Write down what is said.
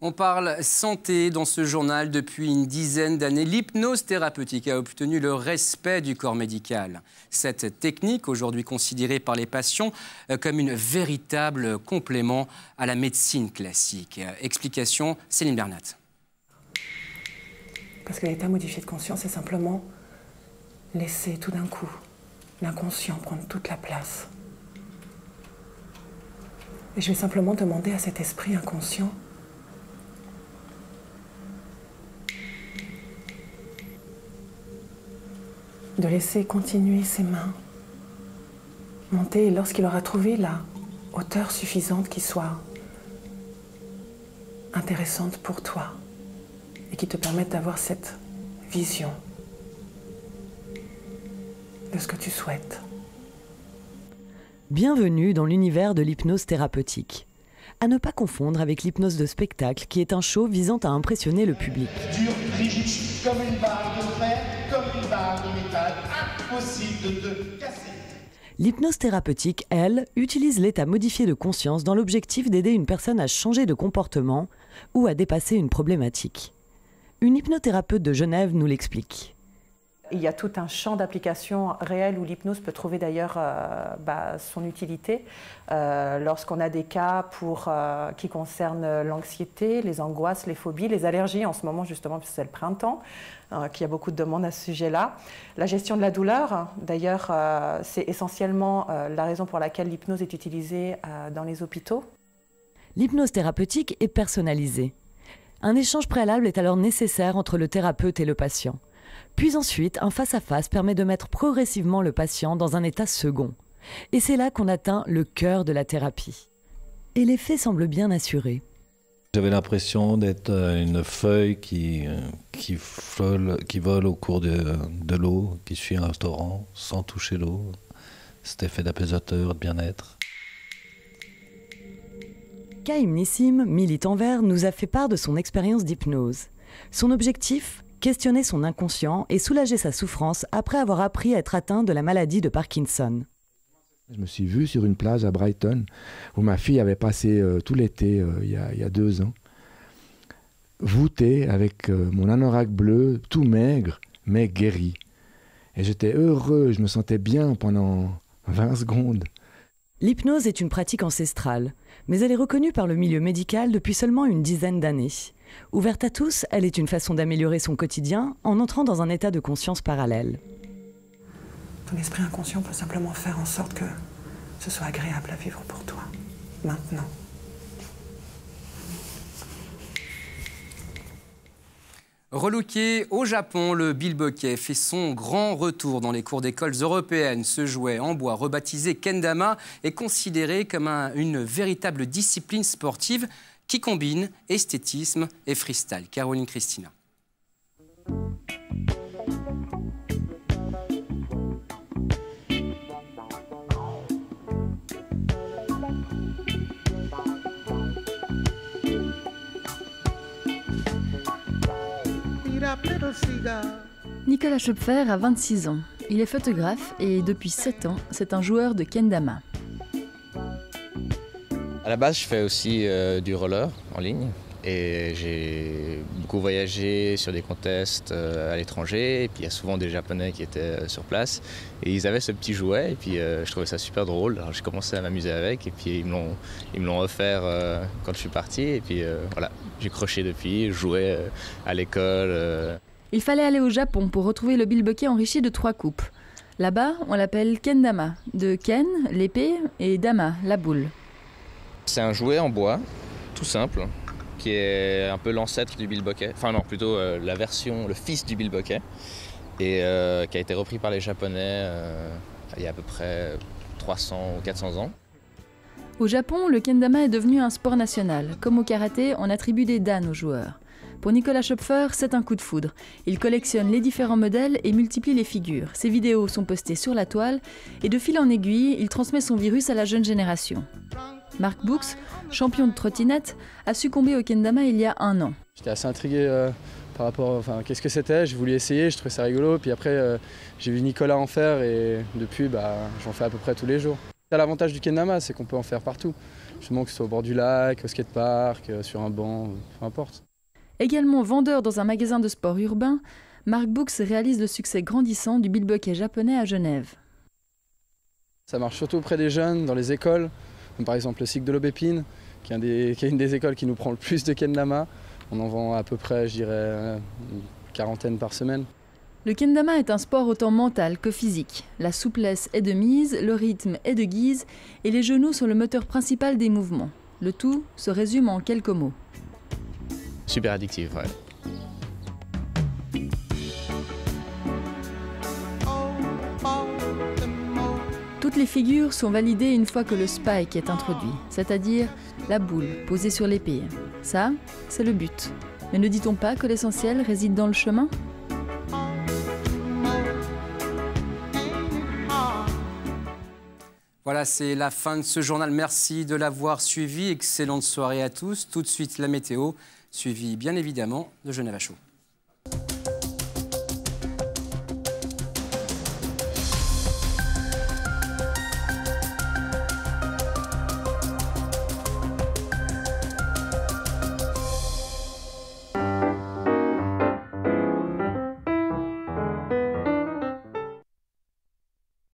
On parle santé dans ce journal depuis une dizaine d'années. L'hypnose thérapeutique a obtenu le respect du corps médical. Cette technique, aujourd'hui considérée par les patients comme une véritable complément à la médecine classique. Explication, Céline Bernat. Parce que l'état modifié de conscience, c'est simplement laisser tout d'un coup l'inconscient prendre toute la place. Et je vais simplement demander à cet esprit inconscient de laisser continuer ses mains monter, et lorsqu'il aura trouvé la hauteur suffisante qui soit intéressante pour toi et qui te permette d'avoir cette vision de ce que tu souhaites. Bienvenue dans l'univers de l'hypnose thérapeutique. À ne pas confondre avec l'hypnose de spectacle, qui est un show visant à impressionner le public. Dur, rigide, comme une barre de fer, comme une barre de métal, impossible de te casser. L'hypnose thérapeutique, elle, utilise l'état modifié de conscience dans l'objectif d'aider une personne à changer de comportement ou à dépasser une problématique. Une hypnothérapeute de Genève nous l'explique. Il y a tout un champ d'application réel où l'hypnose peut trouver d'ailleurs son utilité lorsqu'on a des cas qui concernent l'anxiété, les angoisses, les phobies, les allergies en ce moment justement puisque c'est le printemps, qu'il y a beaucoup de demandes à ce sujet-là. La gestion de la douleur, d'ailleurs, c'est essentiellement la raison pour laquelle l'hypnose est utilisée dans les hôpitaux. L'hypnose thérapeutique est personnalisée. Un échange préalable est alors nécessaire entre le thérapeute et le patient. Puis ensuite, un face-à-face permet de mettre progressivement le patient dans un état second. Et c'est là qu'on atteint le cœur de la thérapie. Et l'effet semble bien assuré. J'avais l'impression d'être une feuille qui vole au cours de l'eau, qui suit un restaurant sans toucher l'eau. Cet effet d'apaisateur, de bien-être. Kaïm Nissim, militant vert, nous a fait part de son expérience d'hypnose. Son objectif ? Questionner son inconscient et soulager sa souffrance après avoir appris à être atteint de la maladie de Parkinson. Je me suis vu sur une plage à Brighton où ma fille avait passé tout l'été, il y a 2 ans, voûtée avec mon anorak bleu, tout maigre, mais guéri. Et j'étais heureux, je me sentais bien pendant 20 secondes. L'hypnose est une pratique ancestrale, mais elle est reconnue par le milieu médical depuis seulement une dizaine d'années. Ouverte à tous, elle est une façon d'améliorer son quotidien en entrant dans un état de conscience parallèle. Ton esprit inconscient peut simplement faire en sorte que ce soit agréable à vivre pour toi, maintenant. Relooké au Japon, le bilboquet fait son grand retour dans les cours d'écoles européennes. Ce jouet en bois rebaptisé Kendama est considéré comme une véritable discipline sportive qui combine esthétisme et freestyle. Caroline Christina. Nicolas Schopfer a 26 ans. Il est photographe et depuis 7 ans, c'est un joueur de Kendama. À la base, je fais aussi du roller en ligne et j'ai beaucoup voyagé sur des contests à l'étranger. Et puis il y a souvent des Japonais qui étaient sur place et ils avaient ce petit jouet et puis je trouvais ça super drôle. Alors j'ai commencé à m'amuser avec et puis ils me l'ont offert quand je suis parti et puis voilà, j'ai croché depuis, je jouais à l'école. Il fallait aller au Japon pour retrouver le bilboquet enrichi de 3 coupes. Là-bas, on l'appelle Kendama, de Ken, l'épée, et Dama, la boule. C'est un jouet en bois, tout simple, qui est un peu l'ancêtre du bilboquet. Enfin non, plutôt la version, le fils du bilboquet, et qui a été repris par les Japonais il y a à peu près 300 ou 400 ans. Au Japon, le kendama est devenu un sport national. Comme au karaté, on attribue des dan aux joueurs. Pour Nicolas Schopfer, c'est un coup de foudre. Il collectionne les différents modèles et multiplie les figures. Ses vidéos sont postées sur la toile et de fil en aiguille, il transmet son virus à la jeune génération. Marc Boux, champion de trottinette, a succombé au kendama il y a 1 an. J'étais assez intrigué par rapport à qu'est-ce que c'était, j'ai voulu essayer, je trouvais ça rigolo. Puis après, j'ai vu Nicolas en faire et depuis, j'en fais à peu près tous les jours. L'avantage du kendama, c'est qu'on peut en faire partout. Justement, que ce soit au bord du lac, au skatepark, sur un banc, peu importe. Également vendeur dans un magasin de sport urbain, Marc Bux réalise le succès grandissant du bilboquet japonais à Genève. Ça marche surtout auprès des jeunes, dans les écoles, comme par exemple le cycle de l'Aubépine, qui est une des écoles qui nous prend le plus de kendama. On en vend à peu près, je dirais, une quarantaine par semaine. Le kendama est un sport autant mental que physique. La souplesse est de mise, le rythme est de guise et les genoux sont le moteur principal des mouvements. Le tout se résume en quelques mots. Super addictif, ouais. Toutes les figures sont validées une fois que le spike est introduit, c'est-à-dire la boule posée sur l'épée. Ça, c'est le but. Mais ne dit-on pas que l'essentiel réside dans le chemin ? Voilà, c'est la fin de ce journal. Merci de l'avoir suivi. Excellente soirée à tous. Tout de suite, la météo, suivie bien évidemment de Genève à chaud.